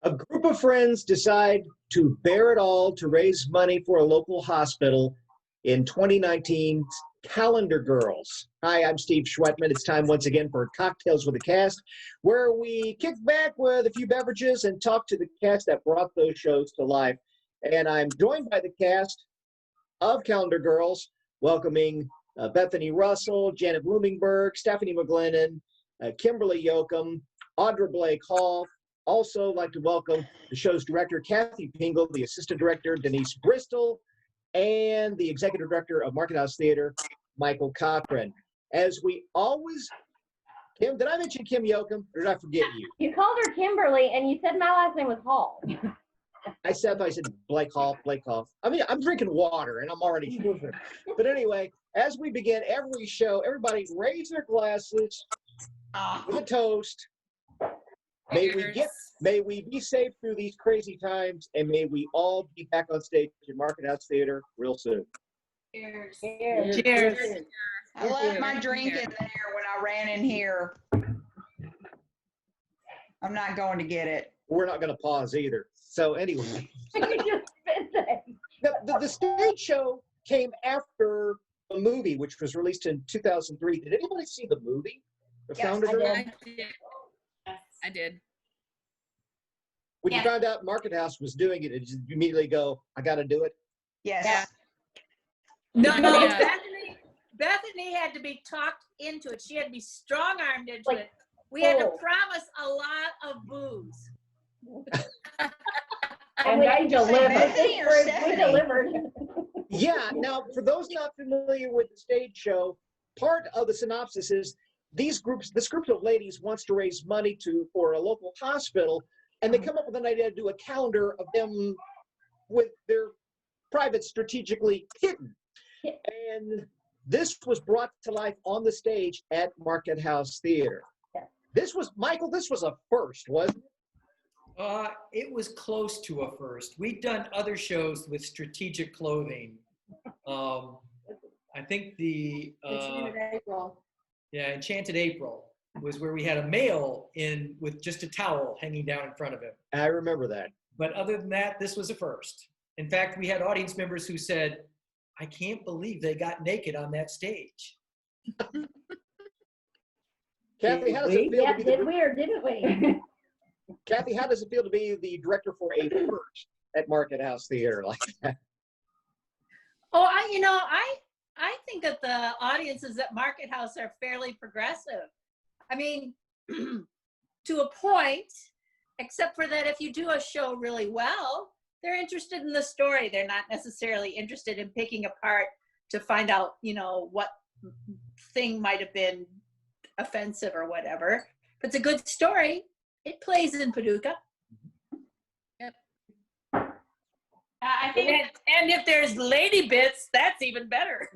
A group of friends decide to bear it all to raise money for a local hospital in 2019's Calendar Girls. Hi, I'm Steve Schwetman. It's time once again for Cocktails with the Cast, where we kick back with a few beverages and talk to the cast that brought those shows to life. And I'm joined by the cast of Calendar Girls, welcoming Bethany Russell, Janet Bloomingberg, Stephanie McGlennon, Kimberly Yoakum, Audra Blake Hall. Also like to welcome the show's director, Kathy Pingle, the assistant director, Denise Bristol, and the executive director of Market House Theater, Michael Cochran. As we always, Kim, did I mention Kim Yoakum, or did I forget you? You called her Kimberly, and you said my last name was Hall. I said Blake Hall. I mean, I'm drinking water, and I'm already But anyway, as we begin every show, everybody raise their glasses with a toast. May we be safe through these crazy times, and may we all be back on stage in Market House Theater real soon. Cheers. Cheers. Cheers. I left my drink in there when I ran in here. I'm not going to get it. We're not going to pause either. So anyway, the stage show came after a movie, which was released in 2003. Did anybody see the movie? Yes, I did. I did. When you found out Market House was doing it, did you immediately go, I got to do it? Yes. Yeah. No, Yeah. Bethany had to be talked into it. She had to be strong-armed into Like, it. We had to full. promise a lot of booze. And we delivered. Bethany or We Stephanie? delivered. Yeah. Now, for those not familiar with the stage show, part of the synopsis is this group of ladies wants to raise money for a local hospital, and they come up with an idea to do a calendar of them with their private strategically hidden. And this was brought to life on the stage at Market House Theater. Yeah. This was a first, wasn't it? It was close to a first. We'd done other shows with strategic clothing. I think Enchanted April. Enchanted April was where we had a male in with just a towel hanging down in front of him. I remember that. But other than that, this was a first. In fact, we had audience members who said, I can't believe they got naked on that stage. Kathy, how does it feel Yeah, to be did we or didn't we? Kathy, how does it feel to be the director for a first at Market House Theater like that? Oh, I think that the audiences at Market House are fairly progressive. I mean, to a point, except for that if you do a show really well, they're interested in the story. They're not necessarily interested in picking apart to find out, what thing might have been offensive or whatever. If it's a good story, it plays in Paducah. Yep. I think And if there's lady bits, that's even better.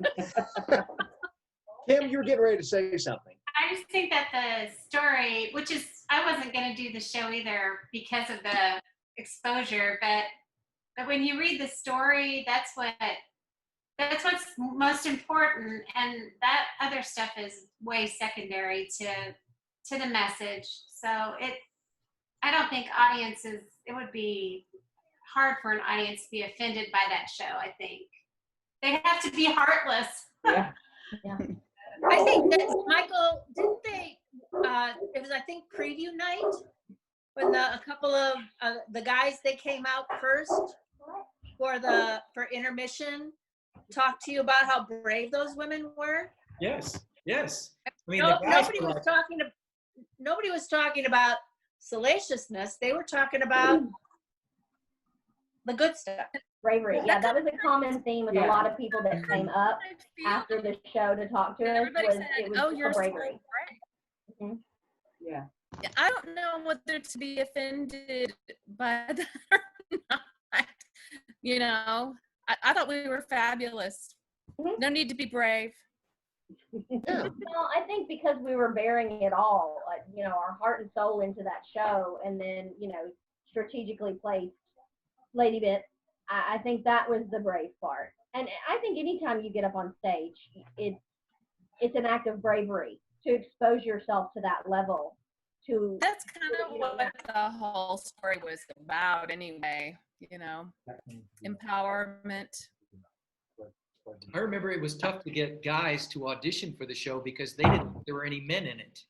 Kim, you were getting ready to say something. I just think that the story, which is I wasn't going to do the show either because of the exposure, but when you read the story, that's what's most important, and that other stuff is way secondary to the message. So I don't think it would be hard for an audience to be offended by that show. I think they have to be heartless. Yeah. I think that, Michael, didn't they, it was, I think, preview night when a couple of the guys, they came out first for intermission, talked to you about how brave those women were? Yes. I mean, nobody was talking about salaciousness. They were talking about the good stuff. Bravery. Yeah, that was a common theme with a lot of people that came up after the show to talk to us. Everybody said, It was "Oh, you're so bravery. brave." Mhm. Yeah. I don't know whether to be offended by that or not. I thought we were fabulous. Mhm. No need to be brave. Yeah. Well, I think because we were bearing it all, our heart and soul into that show, and then, strategically placed Lady Bit, I think that was the brave part. And I think anytime you get up on stage, it's an act of bravery to expose yourself to that level to. That's kind of what the whole story was about anyway, you know, empowerment. I remember it was tough to get guys to audition for the show because they didn't think there were any men in it.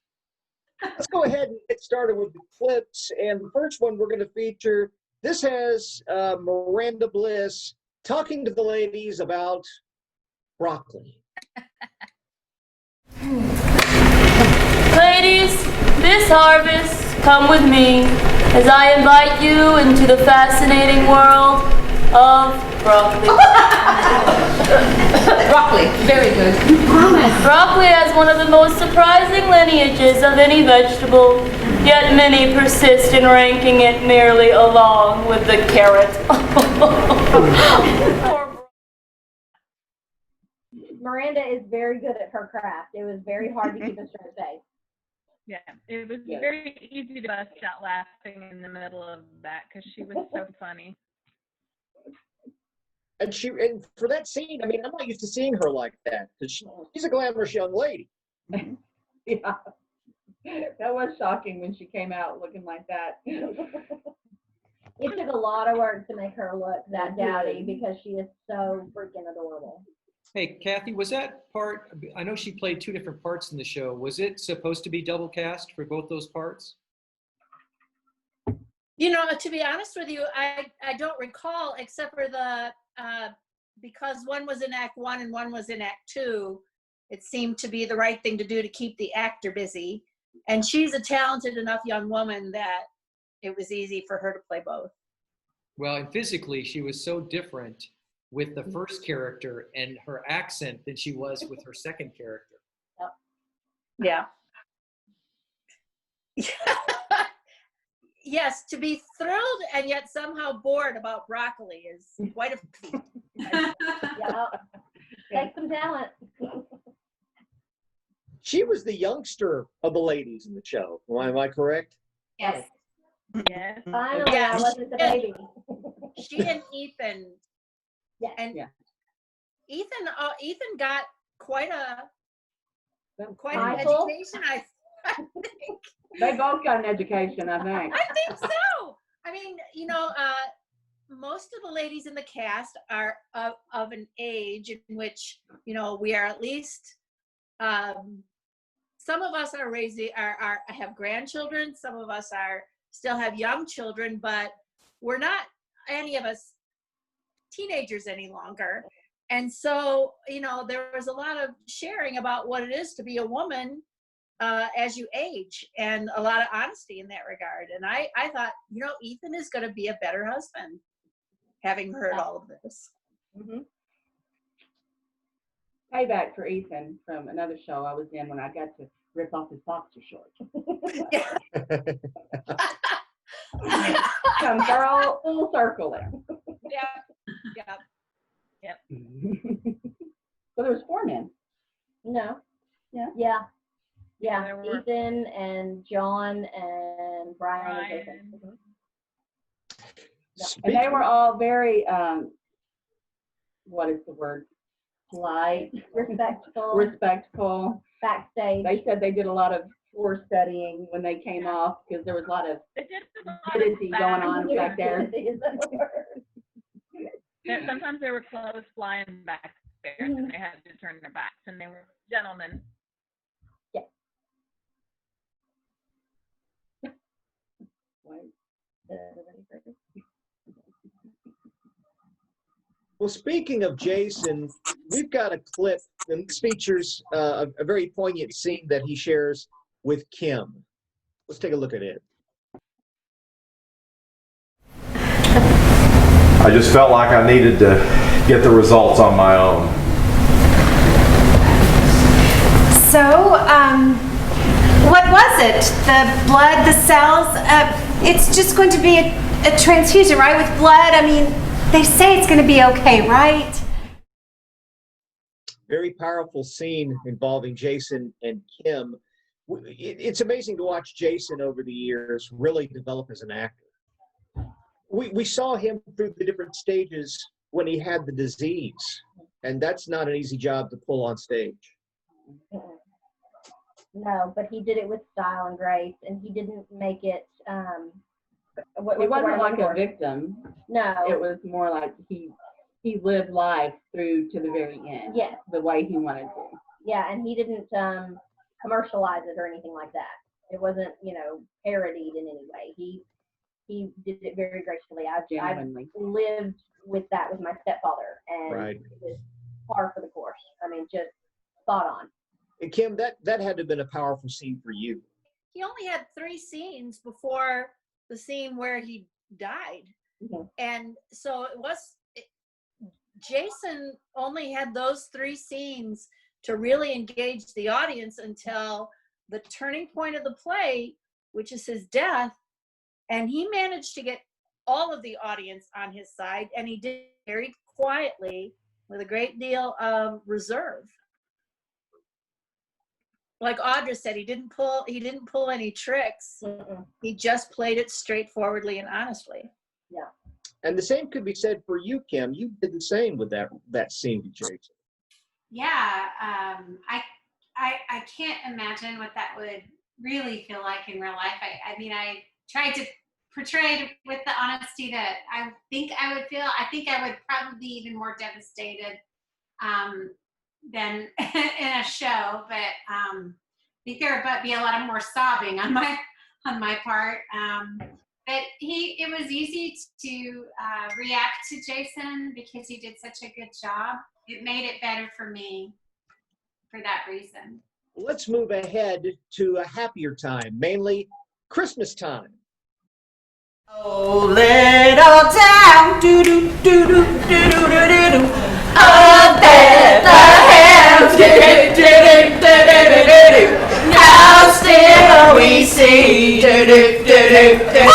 Let's go ahead and get started with the clips. And the first one we're going to feature, this has Miranda Bliss talking to the ladies about broccoli. Ladies, this harvest, come with me as I invite you into the fascinating world of broccoli. Broccoli, very good. Broccoli has one of the most surprising lineages of any vegetable, yet many persist in ranking it merely along with the carrot. Miranda is very good at her craft. It was very hard to keep a straight face. Yeah, it was very easy to bust out laughing in the middle of that because she was so funny. And for that scene, I mean, I'm not used to seeing her like that because she's a glamorous young lady. Yeah. That was shocking when she came out looking like that. It took a lot of work to make her look that dowdy because she is so freaking adorable. Hey, Kathy, was that part, I know she played 2 different parts in the show. Was it supposed to be double cast for both those parts? You know, to be honest with you, I don't recall, except for the, because one was in Act 1 and one was in Act 2, it seemed to be the right thing to do to keep the actor busy. And she's a talented enough young woman that it was easy for her to play both. Well, and physically, she was so different with the first character and her accent than she was with her second character. Yeah. Yes, to be thrilled and yet somehow bored about broccoli is quite a feat. Yeah. Take some talent. She was the youngster of the ladies in the show. Am I correct? Yes. Yes. Finally, Yeah, I wasn't the baby. She and Ethan. Yes. And Yeah. Ethan got quite an Mindful. education, I think. They both got an education, I think. I think so. I mean, you know, most of the ladies in the cast are of an age in which, you know, we are at least, some of us are raising, have grandchildren, some of us still have young children, but we're not any of us teenagers any longer. And so, you know, there was a lot of sharing about what it is to be a woman as you age, and a lot of honesty in that regard. And I thought, you know, Ethan is going to be a better husband, having heard all of this. Mm-hmm. Payback for Ethan from another show I was in when I got to rip off his boxer shorts. Come full circle there. Yeah. So there was 4 men. No. Yeah. Yeah. Yeah. there were. Ethan and John and Brian and Jason. Brian. Mhm. And they were all very, what is the word? Polite, respectful. Backstage. They said they did a lot of floor studying when they came off because there was a lot of They did a lot of nudity going on back there. Is that the word? Sometimes there were clothes flying back there, and they had to turn their backs, and they were gentlemen. Well, speaking of Jason, we've got a clip, and this features a very poignant scene that he shares with Kim. Let's take a look at it. I just felt like I needed to get the results on my own. So, what was it? The blood, the cells? It's just going to be a transfusion, right? With blood, I mean, they say it's going to be okay, right? Very powerful scene involving Jason and Kim. It's amazing to watch Jason over the years really develop as an actor. We saw him through the different stages when he had the disease, and that's not an easy job to pull on stage. No, but he did it with style and grace, and he didn't make it. What It wasn't word like for a it? victim. No. It was more like he lived life through to the very end. Yes. The way he wanted to. Yeah, and he didn't commercialize it or anything like that. It wasn't, parodied in any way. He did it very gracefully. I Genuinely. lived with that with my stepfather, and Right. it was par for the course. I mean, just spot on. And Kim, that had to have been a powerful scene for you. He only had 3 scenes before the scene where he died. Mhm. And so Jason only had those 3 scenes to really engage the audience until the turning point of the play, which is his death. And he managed to get all of the audience on his side, and he did it very quietly with a great deal of reserve. Like Audra said, he didn't pull any tricks. Mm-mm. He just played it straightforwardly and honestly. Yeah. And the same could be said for you, Kim. You did the same with that scene with Jason. Yeah, I can't imagine what that would really feel like in real life. I mean, I tried to portray it with the honesty that I think I would feel. I think I would probably be even more devastated than in a show, but I think there would be a lot of more sobbing on my part. But it was easy to react to Jason because he did such a good job. It made it better for me for that reason. Let's move ahead to a happier time, mainly Christmas time. Oh, little town, doo doo doo doo doo doo doo doo. Of Bethlehem, doo doo doo doo doo doo doo. Now still we see, doo doo doo doo doo.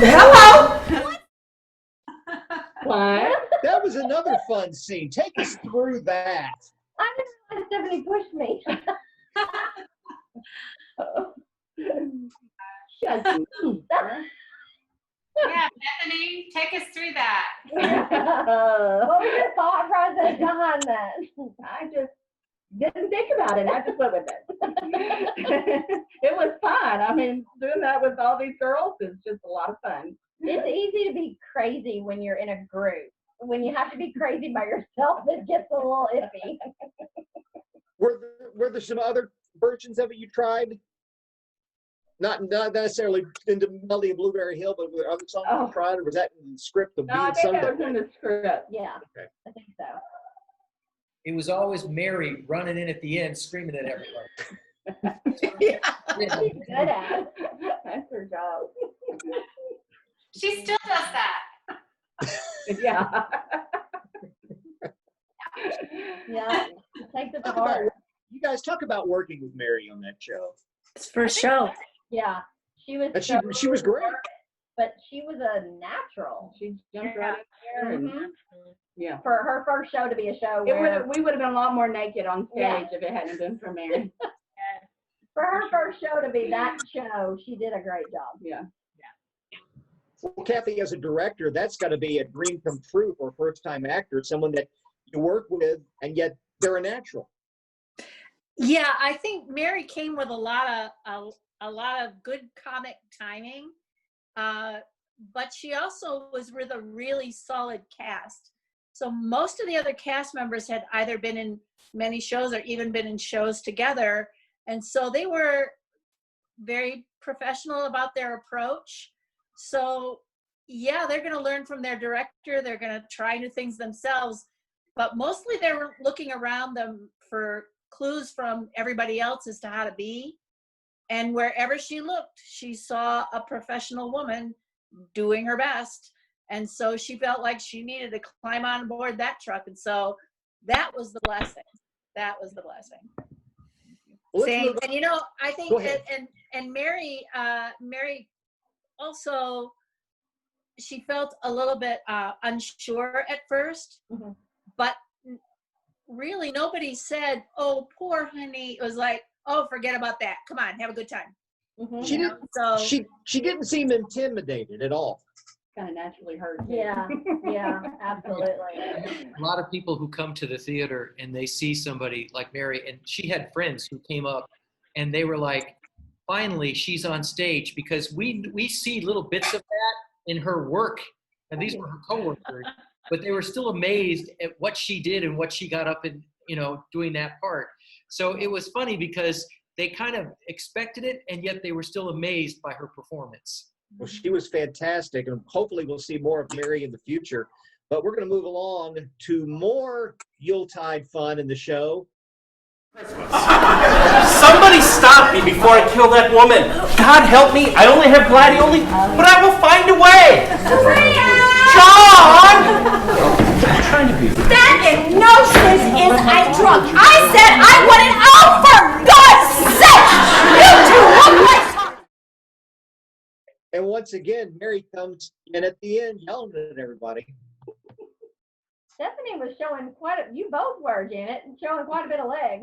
Hello. What? That was another fun scene. Take us through that. I didn't realize Stephanie pushed me. Yeah, Bethany, take us through that. What was your thought process behind that? I just didn't think about it. I just went with it. It was fun. I mean, doing that with all these girls is just a lot of fun. It's easy to be crazy when you're in a group. When you have to be crazy by yourself, it gets a little iffy. Were there some other versions of it you tried? Not necessarily into Melody and Blueberry Hill, but were there other songs you tried, or was that in the script of No, I being think sung that that was in way? the script. Yeah, Okay. I think so. It was always Mary running in at the end, screaming at everybody. She's good at it. That's her job. She still does that. Yeah. Yeah, takes it to Talk about- heart. You guys talk about working with Mary on that show. It's first show. Yeah, she was. And so she was great. but she was a natural. She jumped right in there. And, Mhm. yeah. For her first show to be a show We where, would have been a lot more naked on stage Yeah. if it hadn't been for Mary. for her first show to be that show, she did a great job. Yeah. Well, Kathy, as a director, that's got to be a dream come true for a first-time actor, someone that you work with, and yet they're a natural. Yeah, I think Mary came with a lot of good comic timing, but she also was with a really solid cast. So most of the other cast members had either been in many shows or even been in shows together, and so they were very professional about their approach. So yeah, they're going to learn from their director. They're going to try new things themselves, but mostly they were looking around them for clues from everybody else as to how to be. And wherever she looked, she saw a professional woman doing her best. And so she felt like she needed to climb on board that truck. And so that was the blessing. That was the blessing. Well, let's Saying, move on. and you know, I think Go ahead. and Mary also, she felt a little bit unsure at first, Mhm. but really nobody said, "Oh, poor honey." It was like, "Oh, forget about that. Come on, have a good time." Mhm. She You know, didn't. so She didn't seem intimidated at all. Kind of naturally hurt. Yeah, yeah, absolutely. A lot of people who come to the theater and they see somebody like Mary, and she had friends who came up and they were like, finally, she's on stage, because we see little bits of that in her work, and these were her coworkers, but they were still amazed at what she did and what she got up and, doing that part. So it was funny because they kind of expected it, and yet they were still amazed by her performance. Well, she was fantastic, and hopefully we'll see more of Mary in the future. But we're going to move along to more Yuletide fun in the show. Somebody stop me before I kill that woman. God help me, I only have gladioli, but I will find a way. John! I'm trying to be. That notion is I drunk. I said I want it out, for God's sake! You two look like... And once again, Mary comes in at the end yelling at everybody. Stephanie was showing you both were, Janet, and showing quite a bit of leg.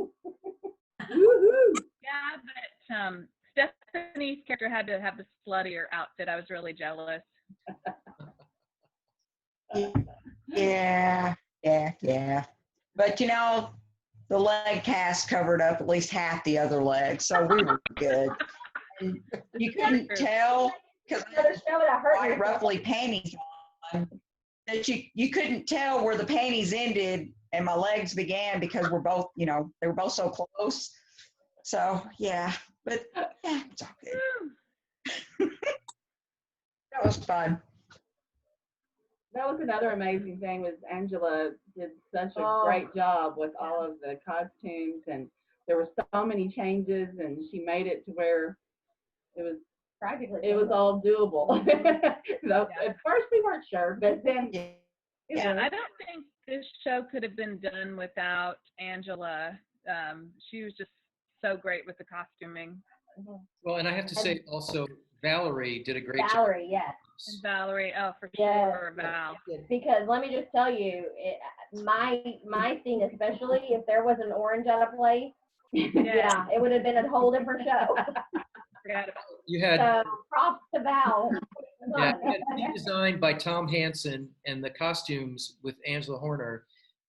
Woohoo! Yeah, but Stephanie's character had to have the sluttier outfit. I was really jealous. Yeah. But the leg cast covered up at least half the other leg, so we were good. And you couldn't tell because I roughly panties on. That you couldn't tell where the panties ended and my legs began because we're both, they were both so close. So yeah, but yeah, it's all good. That was fun. That was another amazing thing was Angela did such a great job with all of the costumes, and there were so many changes, and she made it to where it was practically all doable. So at first we weren't sure, but then yeah, I don't think this show could have been done without Angela. She was just so great with the costuming. Well, and I have to say also, Valerie did a great job. Valerie, yes. Valerie, oh, for Yes. sure, Val. Because let me just tell you, my scene, especially if there was an orange out of place, yeah, it would have been a whole different show. You had So props to Val. yeah, it had designed by Tom Hansen and the costumes with Angela Horner.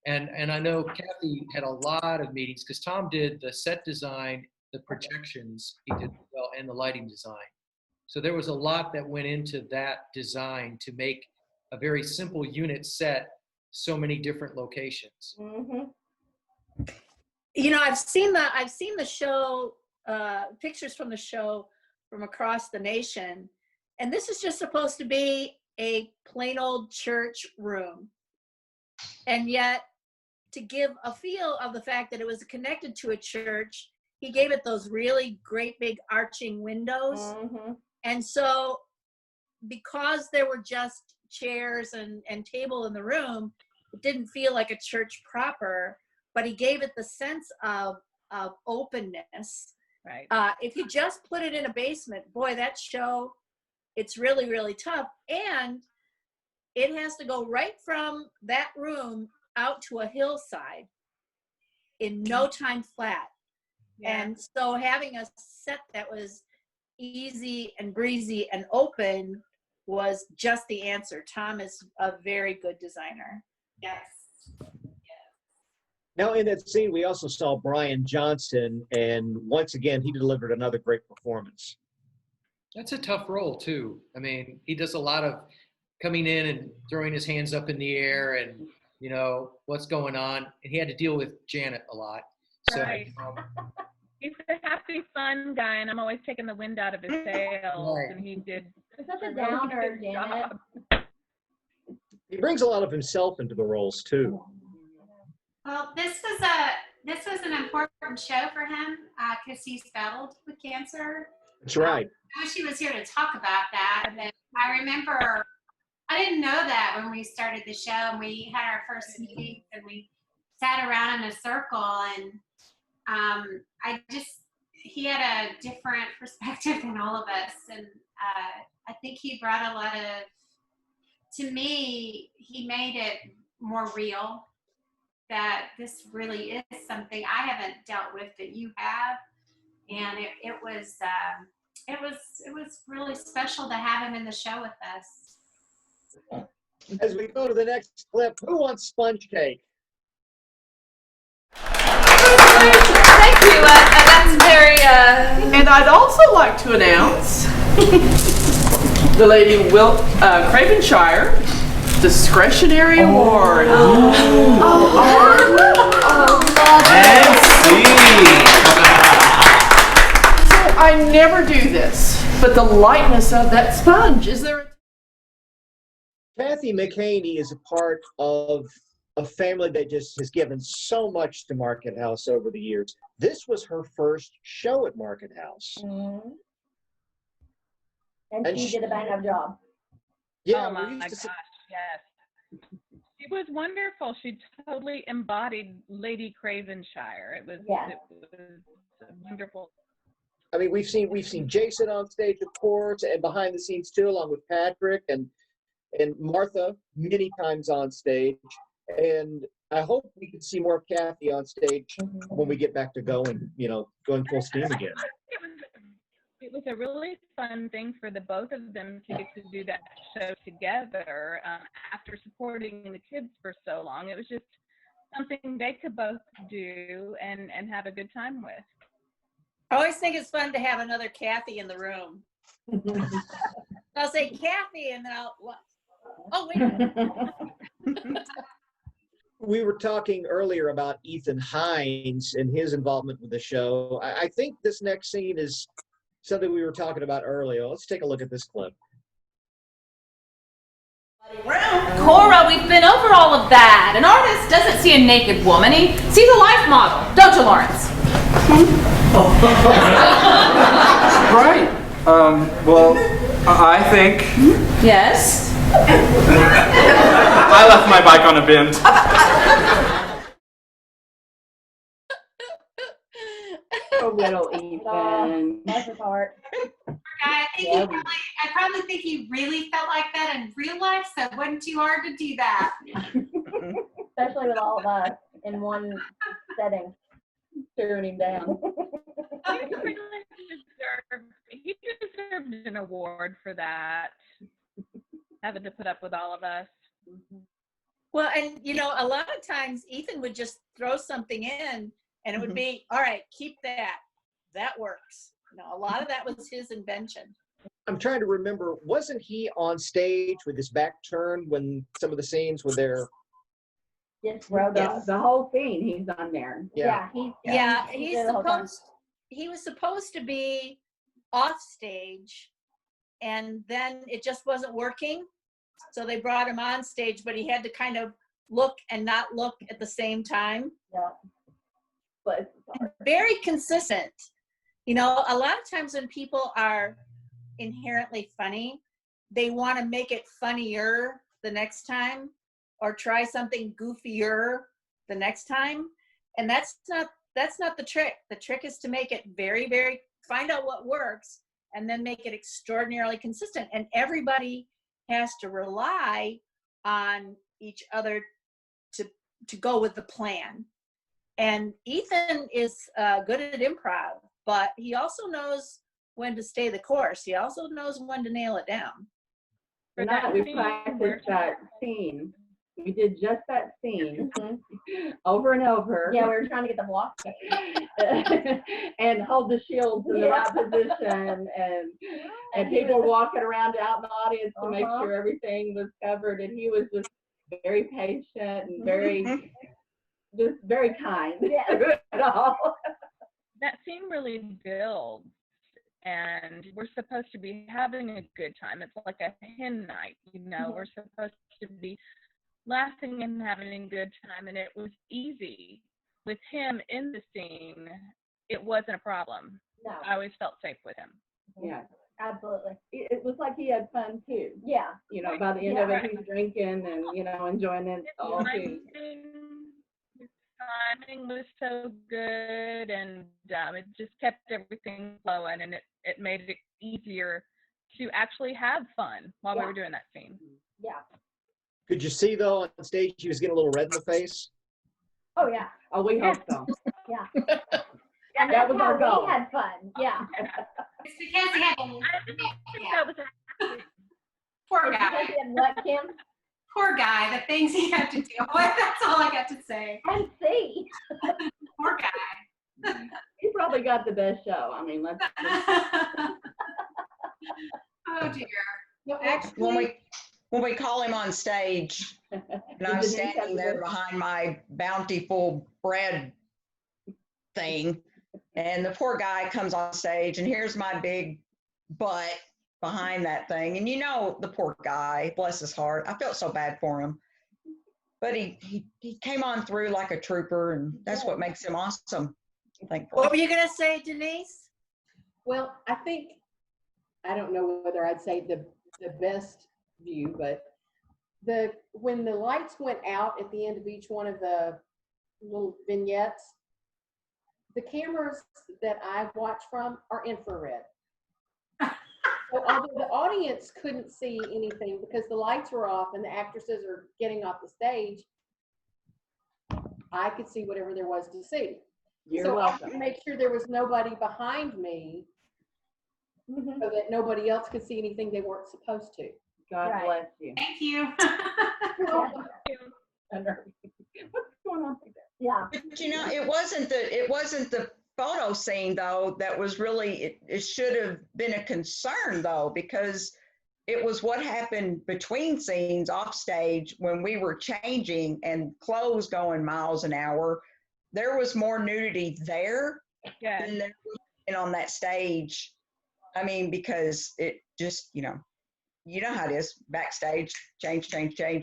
And I know Kathy had a lot of meetings because Tom did the set design, the projections, he did well, and the lighting design. So there was a lot that went into that design to make a very simple unit set so many different locations. Mm-hmm. I've seen the show, pictures from the show from across the nation, and this is just supposed to be a plain old church room, and yet to give a feel of the fact that it was connected to a church, he gave it those really great big arching windows. Mm-hmm. And so because there were just chairs and table in the room, it didn't feel like a church proper, but he gave it the sense of openness. Right. If you just put it in a basement, boy, that show, it's really, really tough. And it has to go right from that room out to a hillside in no time flat. Yeah. And so having a set that was easy and breezy and open was just the answer. Tom is a very good designer. Yes. Now, in that scene, we also saw Brian Johnson, and once again, he delivered another great performance. That's a tough role, too. I mean, he does a lot of coming in and throwing his hands up in the air and, what's going on. And he had to deal with Janet a lot. So, right. He's a happy, fun guy, and I'm always taking the wind out of his sails, right. And he did such a downer, Janet. He brings a lot of himself into the roles, too. Well, this was an important show for him because he's battled with cancer. That's right. I wish he was here to talk about that. But I remember I didn't know that when we started the show and we had our first meeting and we sat around in a circle and he had a different perspective than all of us. And I think he brought a lot of, to me, he made it more real, that this really is something I haven't dealt with that you have. And it was really special to have him in the show with us. As we go to the next clip, who wants sponge cake? Thank you. That's very, And I'd also like to announce the Lady Cravenshire Discretionary Award. I never do this, but the lightness of that sponge. Is there? Kathy McHaney is a part of a family that just has given so much to Market House over the years. This was her first show at Market House. Mm-hmm. And she did a bang-up job. Yeah, oh my gosh, yes. She was wonderful. She totally embodied Lady Cravenshire. It was wonderful. I mean, we've seen Jason on stage, of course, and behind the scenes too, along with Patrick and Martha many times on stage. And I hope we can see more of Kathy on stage when we get back to going full steam again. It was a really fun thing for the both of them to get to do that show together after supporting the kids for so long. It was just something they could both do and have a good time with. I always think it's fun to have another Kathy in the room. I'll say Kathy, and then We were talking earlier about Ethan Hines and his involvement with the show. I think this next scene is something we were talking about earlier. Let's take a look at this clip. Cora, we've been over all of that. An artist doesn't see a naked woman. He sees a life model. Don't you, Lawrence? Right. Well, I think. Yes? I left my bike on a bend. Oh, little Ethan. That's his heart. I probably think he really felt like that in real life, so it wasn't too hard to do that. Especially with all of us in one setting. Staring him down. He deserved an award for that. Having to put up with all of us. well, and a lot of times Ethan would just throw something in, and it would be, all right, keep that. That works. A lot of that was his invention. I'm trying to remember, wasn't he on stage with his back turned when some of the scenes were there? Yes, the whole scene, he's on there. He was supposed to be off stage, and then it just wasn't working. So they brought him on stage, but he had to kind of look and not look at the same time. Yeah. But very consistent. A lot of times when people are inherently funny, they want to make it funnier the next time or try something goofier the next time. And that's not the trick. The trick is to make it very, very, find out what works and then make it extraordinarily consistent. And everybody has to rely on each other to go with the plan. And Ethan is good at improv, but he also knows when to stay the course. He also knows when to nail it down. For that, we practiced that scene. We did just that scene over and over. Yeah, we were trying to get the block and hold the shields in the right position, and people walking around out in the audience to make sure everything was covered. And he was just very patient and very kind. Yeah. At all. That scene really builds, and we're supposed to be having a good time. It's like a hen night, We're supposed to be laughing and having a good time, and it was easy with him in the scene. It wasn't a problem. No. I always felt safe with him. Yeah, absolutely. It was like he had fun too. Yeah. By the end of it, he's drinking and enjoying it all too. His timing was so good, and it just kept everything flowing, and it made it easier to actually have fun while we were doing that scene. Yeah. Could you see, though, on stage he was getting a little red in the face? Oh, yeah. Oh, we hope so. Yeah. And that was our goal. We had fun. Yeah. It's because he had poor guy. What, Kim? Poor guy. The things he had to deal with. That's all I got to say. And see. Poor guy. He probably got the best show. I mean, let's. Oh dear. Well, actually, when we call him on stage, and I'm standing there behind my bountiful bread thing, and the poor guy comes on stage, and here's my big butt behind that thing. And you know, the poor guy, bless his heart, I felt so bad for him. But he came on through like a trooper, and that's what makes him awesome. Thankfully. What were you going to say, Denise? Well, I think, I don't know whether I'd say the best view, but when the lights went out at the end of each one of the little vignettes, the cameras that I watch from are infrared. So although the audience couldn't see anything because the lights were off and the actresses are getting off the stage, I could see whatever there was to see. You're welcome. I could make sure there was nobody behind me so that nobody else could see anything they weren't supposed to. God bless you. Thank you. What's going on there? Yeah. But you know, it wasn't the photo scene though that was really, it should have been a concern though, because it was what happened between scenes off stage when we were changing and clothes going miles an hour. There was more nudity there than there was on that stage. I mean, because it just, you know how it is backstage, change,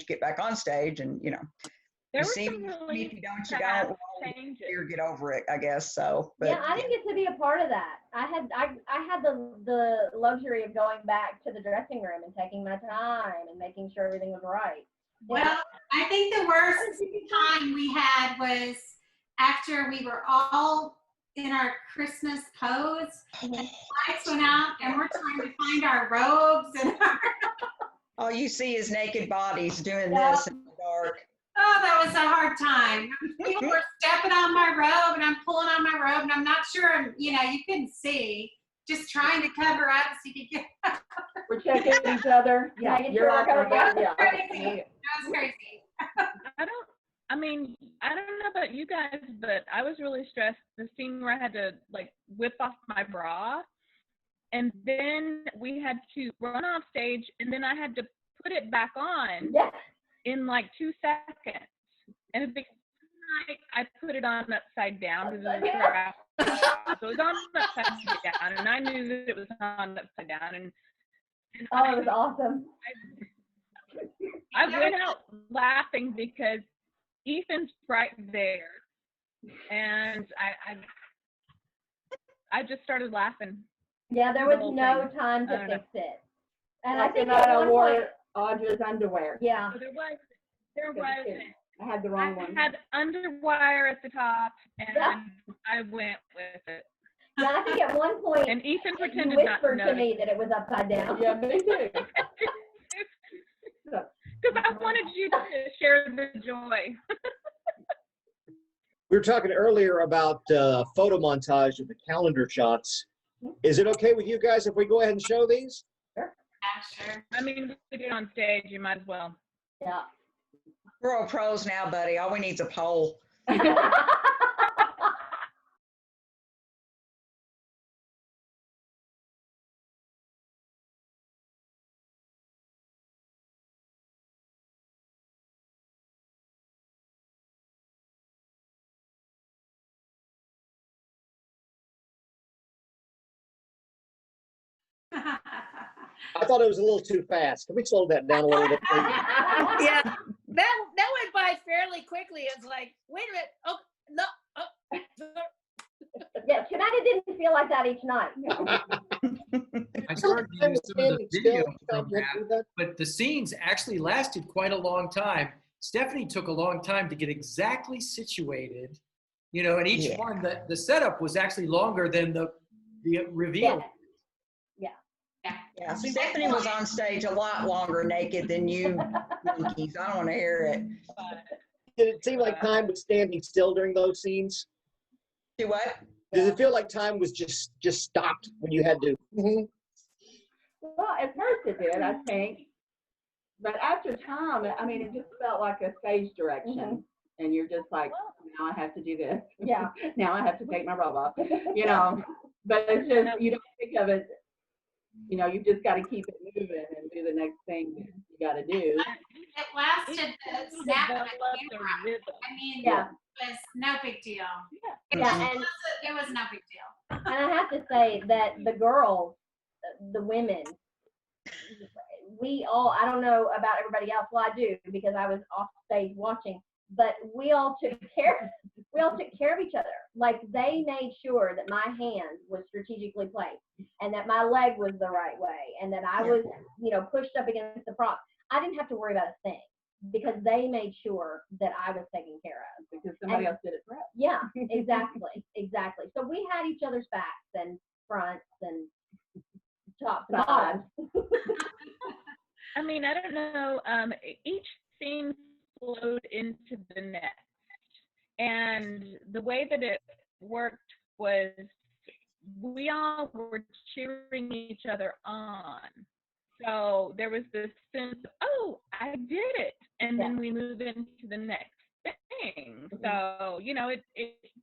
get back on stage, and There you were see some really if you don't, you get over it, I guess. So, but yeah, I didn't get to be a part of that. I had the luxury of going back to the dressing room and taking my time and making sure everything was right. Well, I think the worst time we had was after we were all in our Christmas pose, and the lights went out, and we're trying to find our robes and all you see is naked bodies doing this in the dark. Oh, that was a hard time. People were stepping on my robe, and I'm pulling on my robe, and I'm not sure, you couldn't see. Just trying to cover up so you could get. We're checking each other. Yeah, You're sure welcome. Yeah. Crazy. That was crazy. I don't know about you guys, but I was really stressed. The scene where I had to whip off my bra, and then we had to run off stage, and then I had to put it back on in 2 seconds. And I put it on upside down because it was wrap. So it was on upside down, and I knew that it was on upside down. And it was awesome. I went out laughing because Ethan's right there, and I just started laughing. Yeah, there was no time to fix it. And I think I wore Audra's underwear. Yeah. So there wasn't. I had the wrong one. I had underwire at the top, and I went with it. Yeah, I think at one point, and Ethan you pretended not to whispered to notice. me that it was upside down. Yeah, me too. Because I wanted you to share the joy. We were talking earlier about photo montage of the calendar shots. Is it okay with you guys if we go ahead and show these? Sure. Yeah, sure. I mean, we did it on stage. You might as well. Yeah. We're all pros now, buddy. All we need is a pole. I thought it was a little too fast. Can we slow that down a little bit, please? Yeah, that went by fairly quickly. It's like, wait a minute. Oh, no. Oh. Yeah, tonight it didn't feel like that each night. I started to use some of the video from that, but the scenes actually lasted quite a long time. Stephanie took a long time to get exactly situated, and each one, the setup was actually longer than the reveal. Yeah, Stephanie was on stage a lot longer naked than you, monkeys. I don't want to hear it. Did it seem like time was standing still during those scenes? Do what? Does it feel like time was just stopped when you had to? Well, at first it did, I think. But after time, it just felt like a stage direction. and you're just like, now I have to do this. Yeah. Now I have to take my robe off, you know. But it's just, you don't think of it, you know, you just got to keep it moving and do the next thing you got to do. It lasted the snap of the camera. I mean, Yeah. it was no big deal. Yeah, It was no big deal. And I have to say that the girls, the women, we all, I don't know about everybody else, well, I do because I was off stage watching, but we all took care of each other. Like they made sure that my hand was strategically placed and that my leg was the right way and that I was, you know, pushed up against the prop. I didn't have to worry about a thing because they made sure that I was taken care of. Because somebody else did it for us. Yeah, exactly. So we had each other's backs and fronts and tops and bottoms. I mean, I don't know. Each scene flowed into the next. And the way that it worked was we all were cheering each other on. So there was this sense of, oh, I did it. And then we move into the next thing. So, you know, it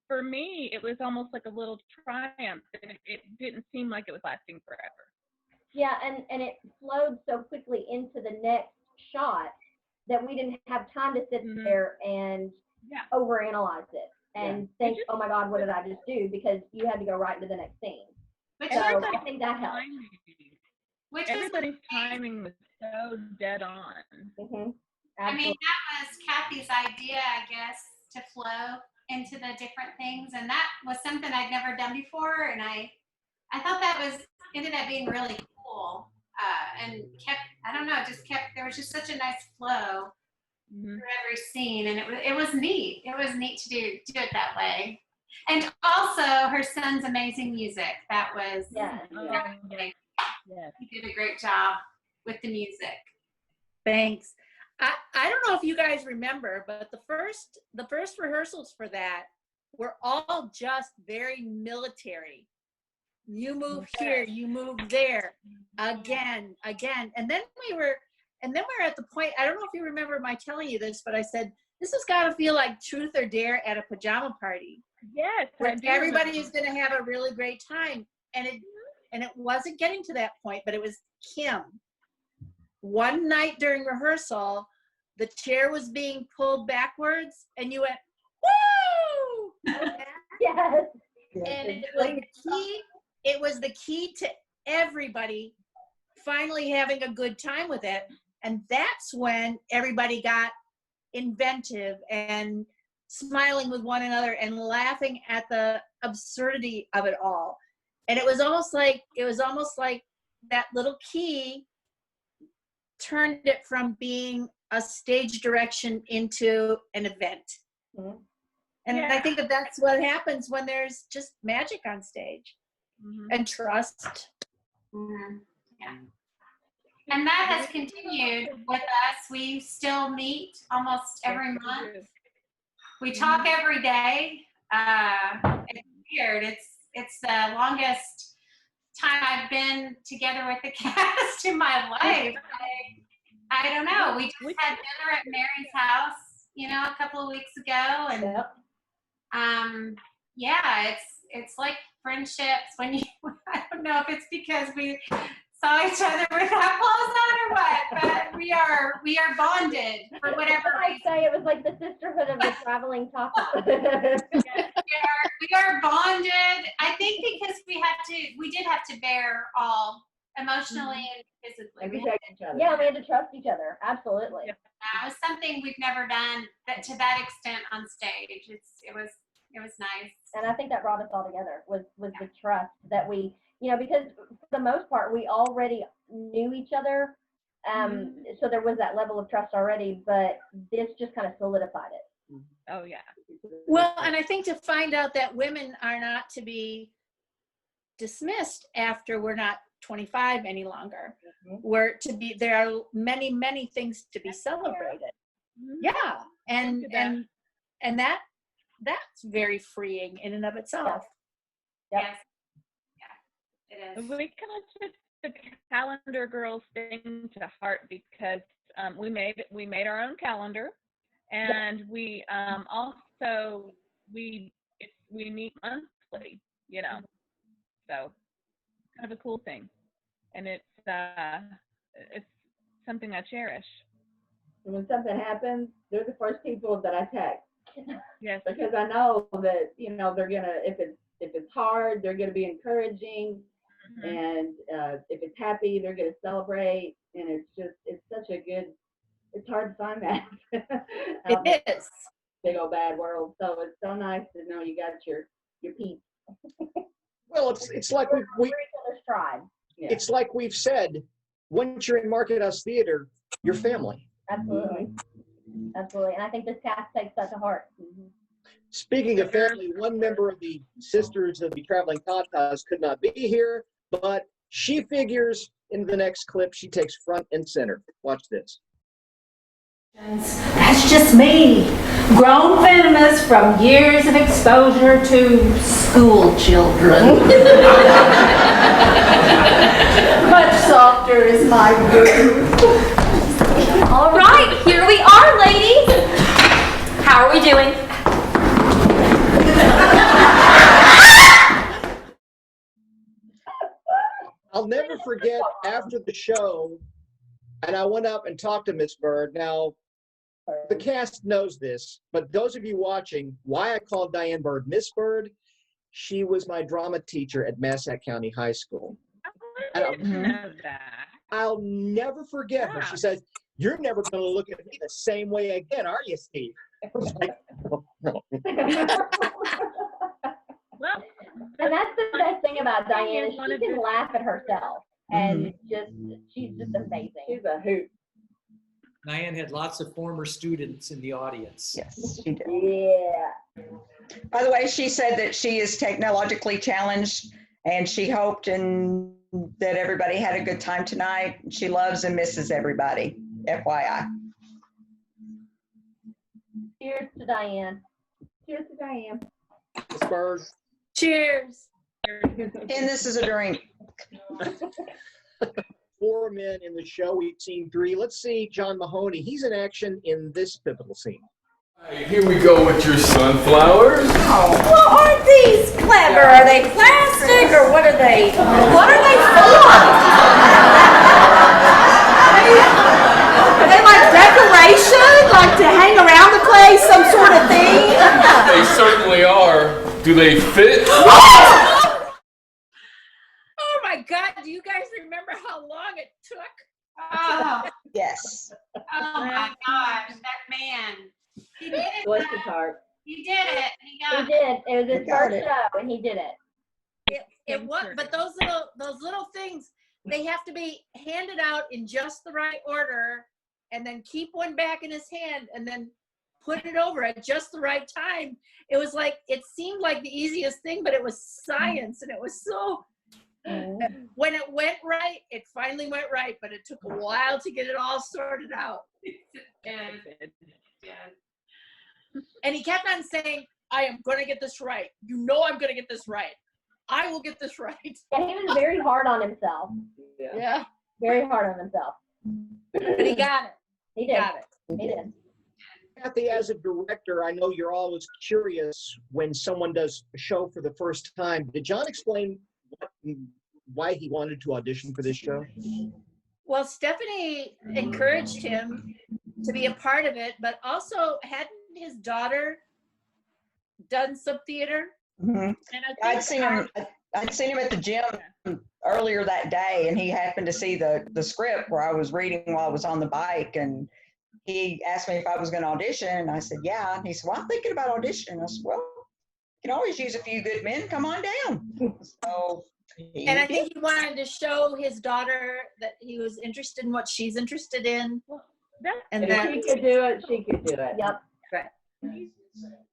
for me, it was almost like a little triumph. And it didn't seem like it was lasting forever. Yeah, and it flowed so quickly into the next shot that we didn't have time to sit there and overanalyze it and think, oh my God, what did I just do? Because you had to go right into the next scene. So I think that helped. Everybody's timing was so dead on. I mean, that was Kathy's idea, I guess, to flow into the different things. And that was something I'd never done before. And I thought that ended up being really cool. And there was just such a nice flow through every scene. And it was neat. It was neat to do it that way. And also her son's amazing music. That was, he did a great job with the music. Thanks. I don't know if you guys remember, but the first rehearsals for that were all just very military. You move here, you move there, again. And then we were at the point, I don't know if you remember my telling you this, but I said, this has got to feel like Truth or Dare at a pajama party. Yes. Where everybody is going to have a really great time. And it wasn't getting to that point, but it was Kim. One night during rehearsal, the chair was being pulled backwards and you went, woo! Yes. And it was the key to everybody finally having a good time with it. And that's when everybody got inventive and smiling with one another and laughing at the absurdity of it all. And it was almost like that little key turned it from being a stage direction into an event. And I think that's what happens when there's just magic on stage and trust. Yeah. And that has continued with us. We still meet almost every month. We talk every day. It's weird. It's the longest time I've been together with the cast in my life. I don't know. We just had dinner at Mary's house, a couple of weeks ago, and it's like friendships when I don't know if it's because we saw each other without clothes on or what, but we are bonded for whatever reason. I'd say it was like the sisterhood of the traveling taco. We are bonded. I think because we did have to bear all emotionally and physically. We had to trust each other. Absolutely. It was something we've never done to that extent on stage. It was nice. And I think that brought us all together was the trust that we, because for the most part we already knew each other. So there was that level of trust already, but this just kind of solidified it. Oh yeah. Well, and I think to find out that women are not to be dismissed after we're not 25 any longer. There are many, many things to be celebrated. Yeah. And that's very freeing in and of itself. Yes. Yeah, it is. We kind of took the Calendar Girls thing to heart because we made our own calendar, And we also we meet monthly, you know, so kind of a cool thing, and it's something I cherish. And when something happens, they're the first people that I text. Yes. Because I know that, you know, they're gonna, if it's hard, they're gonna be encouraging, and if it's happy, they're gonna celebrate, and it's such a good. It's hard to find that. It is. Big old bad world. So it's so nice to know you got your peeps. Well, it's like we tribe. it's like we've said, once you're in Market House Theater, you're family. Absolutely. Absolutely. And I think this cast takes that to heart. Speaking of family, one member of the Sisters of the Traveling Tatas could not be here, but she figures in the next clip. She takes front and center. Watch this. That's just me, grown feminist from years of exposure to school children. Much softer is my groove. All right, here we are, ladies. How are we doing? I'll never forget after the show, and I went up and talked to Miss Bird. Now, the cast knows this, but those of you watching, why I called Diane Bird Miss Bird, she was my drama teacher at Massac County High School. I'll never forget her. She says, "You're never going to look at me the same way again, are you, Steve?" I was like, "Oh, no." And that's the best thing about Diane is she can laugh at herself, and she's just amazing. She's a hoot. Diane had lots of former students in the audience. Yes, she did. Yeah. By the way, she said that she is technologically challenged, and she hoped that everybody had a good time tonight. She loves and misses everybody, FYI. Cheers to Diane. Cheers to Diane. Miss Bird. Cheers. And this is a drink. 4 men in the show. We've seen 3. Let's see John Mahoney. He's in action in this pivotal scene. Here we go with your sunflowers. Well, aren't these clever? Are they plastic or what are they? What are they for? Are they like decoration? Like to hang around the place, some sort of thing? They certainly are. Do they fit? Oh my God, do you guys remember how long it took? Oh, Yes. oh my gosh, that man. He did it. Bless his heart. He did it. He got He did. It was his got first it. show, and he did it. It was, but those little things, they have to be handed out in just the right order, and then keep one back in his hand, and then put it over at just the right time. It was like, it seemed like the easiest thing, but it was science, and it was so. When it went right, it finally went right, but it took a while to get it all sorted out. And he kept on saying, "I am going to get this right. You know I'm going to get this right. I will get this right." And he was very hard on himself. Yeah. Very hard on himself. But he got it. He did. Got it. He did. Kathy, as a director, I know you're always curious when someone does a show for the first time. Did John explain why he wanted to audition for this show? Well, Stephanie encouraged him to be a part of it, but also hadn't his daughter done some theater? Mm-hmm. And I'd seen him at the gym earlier that day, and he happened to see the script where I was reading while I was on the bike, and he asked me if I was going to audition, and I said, yeah. And he said, well, I'm thinking about auditioning. I said, well, you can always use a few good men. Come on down. So, and I think he wanted to show his daughter that he was interested in what she's interested in. And if she could do it, she could do it. Yep. Right. He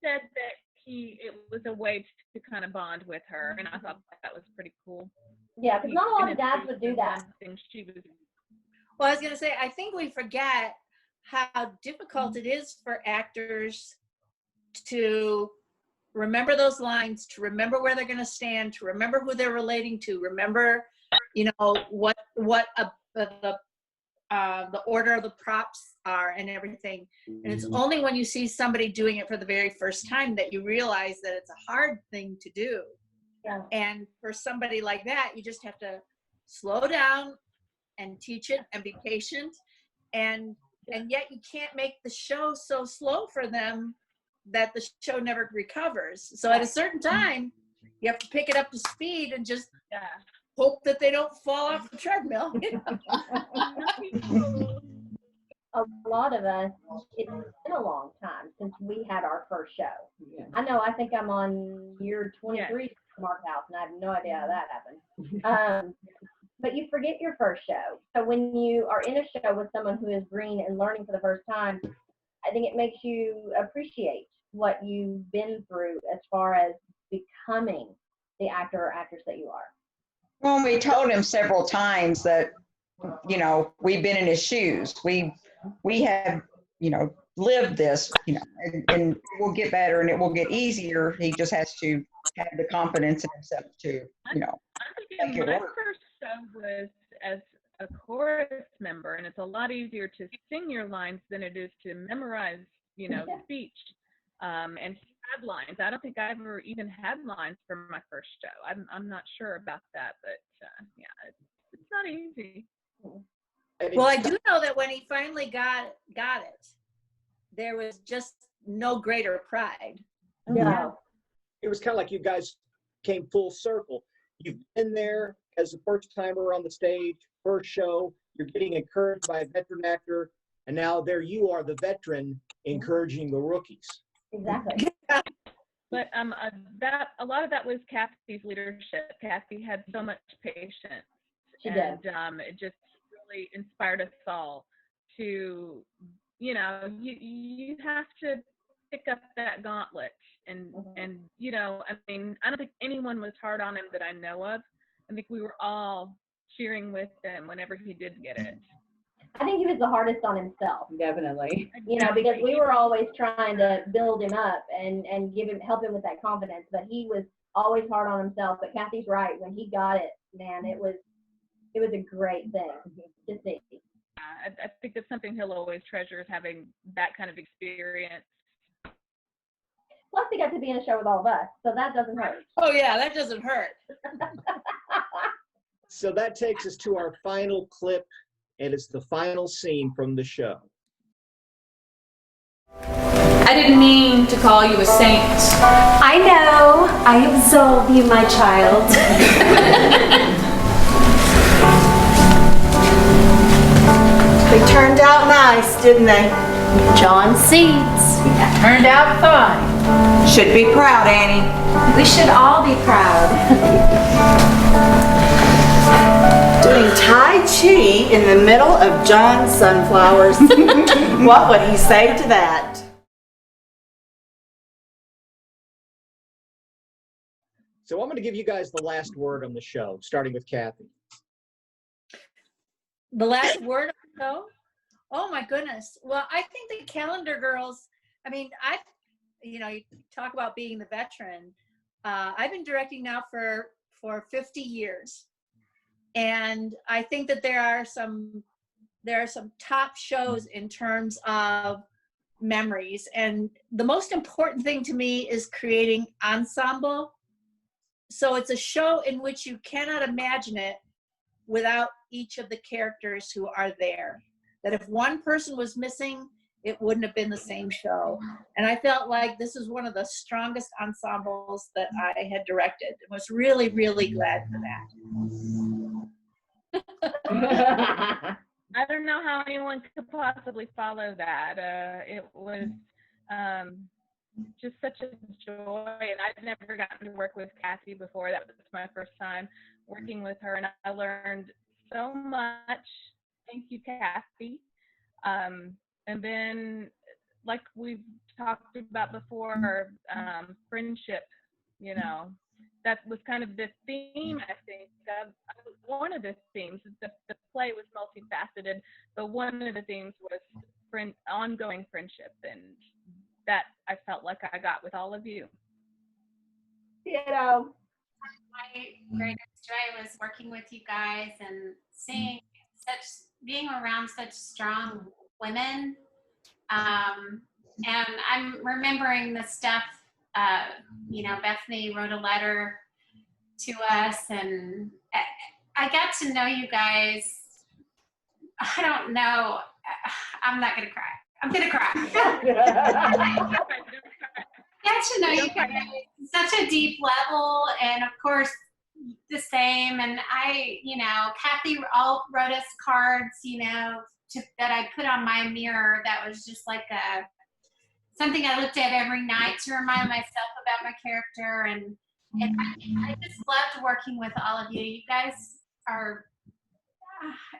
said that it was a way to kind of bond with her, and I thought that was pretty cool. Yeah, because not a lot of dads would do that. Well, I was going to say, I think we forget how difficult it is for actors to remember those lines, to remember where they're going to stand, to remember who they're relating to, remember, you know, what the the order of the props are and everything. And it's only when you see somebody doing it for the very first time that you realize that it's a hard thing to do. Yeah. And for somebody like that, you just have to slow down and teach it and be patient. And yet you can't make the show so slow for them that the show never recovers. So at a certain time, you have to pick it up to speed and just hope that they don't fall off the treadmill. A lot of us, it's been a long time since we had our first show. Yeah. I know, I think I'm on year 23 of Mark House, and I have no idea how that happened. But you forget your first show. So when you are in a show with someone who is green and learning for the first time, I think it makes you appreciate what you've been through as far as becoming the actor or actress that you are. Well, we told him several times that, you know, we've been in his shoes. We have, you know, lived this, you know, and it will get better and it will get easier. He just has to have the confidence in himself to, you know, make it My work. first show was as a chorus member, and it's a lot easier to sing your lines than it is to memorize, you know, speech and had lines. I don't think I ever even had lines for my first show. I'm not sure about that, but yeah, it's not easy. Well, I do know that when he finally got it, there was just no greater pride. Yeah. It was kind of like you guys came full circle. You've been there as a first timer on the stage, first show, you're getting encouraged by a veteran actor, and now there you are, the veteran, encouraging the rookies. Exactly. But that a lot of that was Kathy's leadership. Kathy had so much patience, She and did. it just really inspired us all to, you know, you have to pick up that gauntlet, and you know, I mean, I don't think anyone was hard on him that I know of. I think we were all cheering with him whenever he did get it. I think he was the hardest on himself. Definitely. You know, because we were always trying to build him up and help him with that confidence, but he was always hard on himself. But Kathy's right. When he got it, man, it was a great thing to see. I think that's something he'll always treasure, is having that kind of experience. Plus, he got to be in a show with all of us, so that doesn't hurt. Oh yeah, that doesn't hurt. So that takes us to our final clip, and it's the final scene from the show. I didn't mean to call you a saint. I know. I absolve you, my child. They turned out nice, didn't they? John Seeds. Turned out fine. Should be proud, Annie. We should all be proud. Doing Tai Chi in the middle of John's sunflowers. What would he say to that? So I'm going to give you guys the last word on the show, starting with Kathy. The last word of the show? Oh my goodness. Well, I think the Calendar Girls, I mean, you know, you talk about being the veteran. I've been directing now for 50 years. And I think that there are some top shows in terms of memories. And the most important thing to me is creating ensemble. So it's a show in which you cannot imagine it without each of the characters who are there. That if one person was missing, it wouldn't have been the same show. And I felt like this is one of the strongest ensembles that I had directed. I was really, really glad for that. I don't know how anyone could possibly follow that. It was just such a joy, and I've never gotten to work with Kathy before. That was my first time working with her, and I learned so much. Thank you, Kathy. And then, like we've talked about before, friendship, you know, that was kind of the theme, I think, of one of the themes. The play was multifaceted, but one of the themes was ongoing friendship, and that I felt like I got with all of you. You know, My greatest joy was working with you guys and seeing being around such strong women. And I'm remembering the stuff, Bethany wrote a letter to us, and I got to know you guys. I don't know. I'm not going to cry. I'm going to cry. Got to know you guys such a deep level, and of course, the same. And Kathy all wrote us cards, that I put on my mirror. That was just like something I looked at every night to remind myself about my character. And I just loved working with all of you. You guys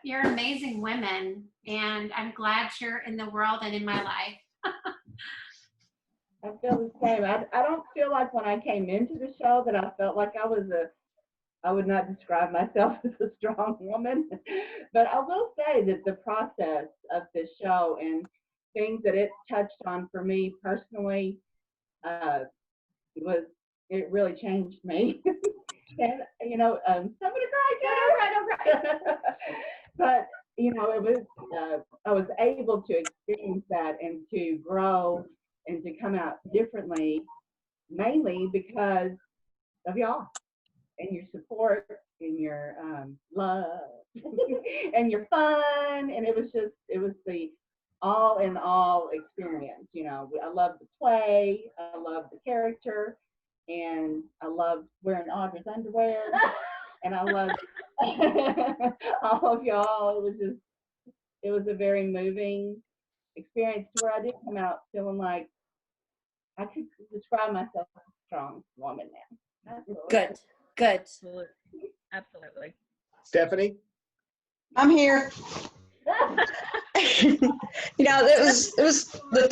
you're amazing women, and I'm glad you're in the world and in my life. I feel the same. I don't feel like when I came into the show that I felt like I would not describe myself as a strong woman, but I will say that the process of this show and things that it touched on for me personally, it really changed me. And I'm gonna cry. But it was I was able to experience that and to grow and to come out differently, mainly because of y'all and your support and your love and your fun. And it was the all in all experience. I love the play, I love the character, and I loved wearing Audra's underwear, and I loved all of y'all. It was a very moving experience where I did come out feeling like I could describe myself as a strong woman now. Good. Absolutely. Stephanie? I'm here. It was the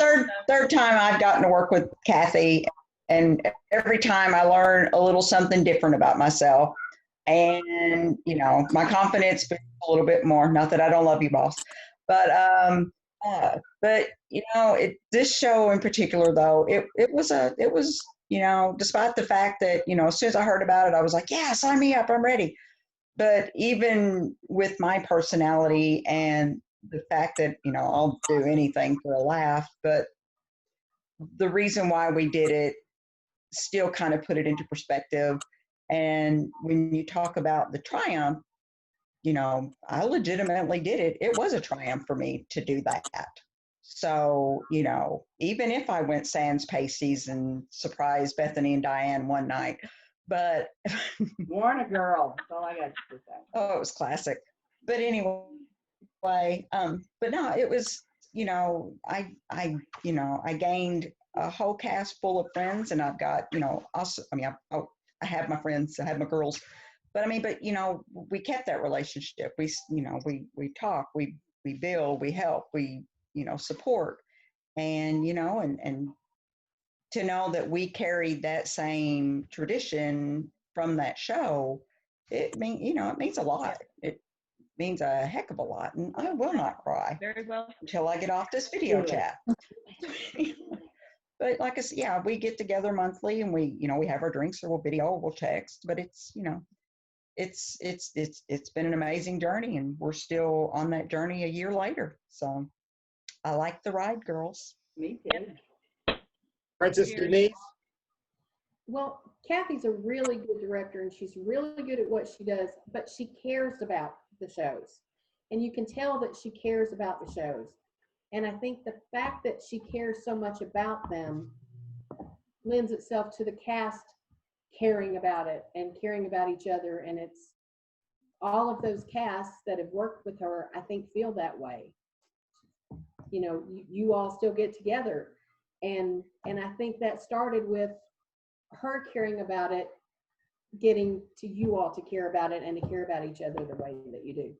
third time I've gotten to work with Kathy, and every time I learn a little something different about myself, and my confidence builds a little bit more. Not that I don't love you, boss, but this show in particular, though, it was despite the fact that as soon as I heard about it, I was like, yeah, sign me up, I'm ready. But even with my personality and the fact that I'll do anything for a laugh, but the reason why we did it still kind of put it into perspective. And when you talk about the triumph, I legitimately did it. It was a triumph for me to do that. So, even if I went sans pasties and surprised Bethany and Diane one night, but Born a girl. That's all I got to say. Oh, it was classic. But anyway, but no, it was, I gained a whole cast full of friends, and I've got, also, I have my friends, I have my girls, but we kept that relationship. We talk, we build, we help, we, support, and, and to know that we carried that same tradition from that show, it means a lot. It means a heck of a lot, and I will not cry Very well until I get off this video chat. But like I said, yeah, we get together monthly, and we have our drinks, or we'll video, or we'll text. But it's it's been an amazing journey, and we're still on that journey a year later. So I like the ride, girls. Me too. Princess Denise? Well, Kathy's a really good director, and she's really good at what she does, but she cares about the shows. And you can tell that she cares about the shows. And I think the fact that she cares so much about them lends itself to the cast caring about it and caring about each other. And it's all of those casts that have worked with her, I think, feel that way. You all still get together. And I think that started with her caring about it, getting to you all to care about it and to care about each other the way that you do.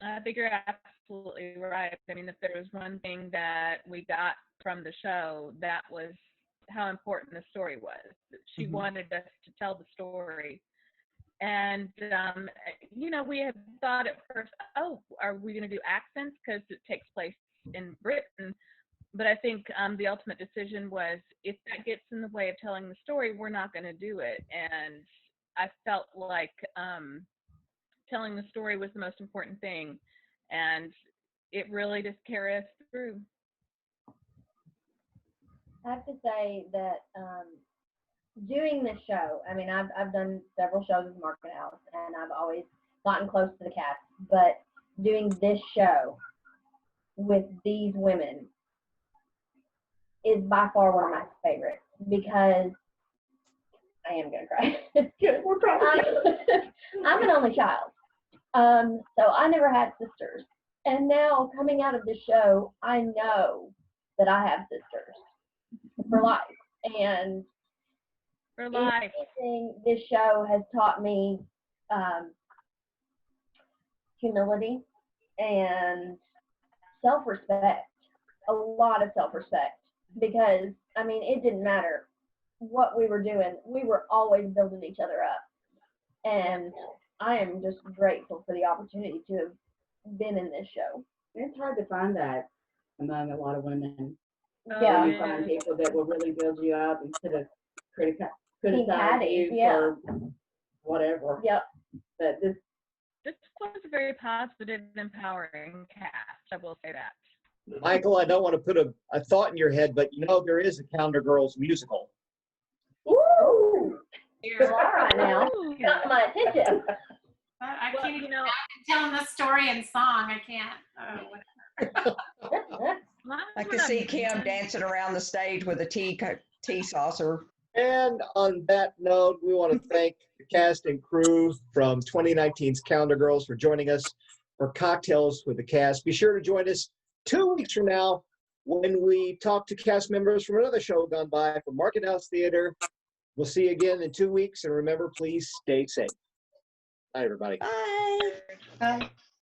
I think you're absolutely right. I mean, if there was one thing that we got from the show, that was how important the story was. She wanted us to tell the story. And, we had thought at first, oh, are we going to do accents because it takes place in Britain? But I think the ultimate decision was, if that gets in the way of telling the story, we're not going to do it. And I felt like telling the story was the most important thing. And it really just carried us through. I have to say that doing this show, I mean, I've done several shows with Market House, and I've always gotten close to the cast, but doing this show with these women is by far one of my favorites, because I am gonna cry. Good, we're crying. I'm an only child, so I never had sisters, and now coming out of the show, I know that I have sisters for life, and for life. Anything this show has taught me humility and self-respect, a lot of self-respect, because I mean, it didn't matter what we were doing, we were always building each other up, and I am just grateful for the opportunity to have been in this show. It's hard to find that among a lot of women. Yeah. You find people that will really build you up instead of criticize Patty, you yeah. for whatever. Yep. But this was a very positive, empowering cast. I will say that. Michael, I don't want to put a thought in your head, but you know there is a Calendar Girls musical. Ooh! You're all right now. You got my attention. I can't even tell them the story in song. I can't. I could see Kim dancing around the stage with a tea saucer. And on that note, we want to thank the cast and crew from 2019's Calendar Girls for joining us for Cocktails with the Cast. Be sure to join us 2 weeks from now when we talk to cast members from another show gone by from Market House Theater. We'll see you again in 2 weeks, and remember, please stay safe. Bye, everybody. Bye. Bye.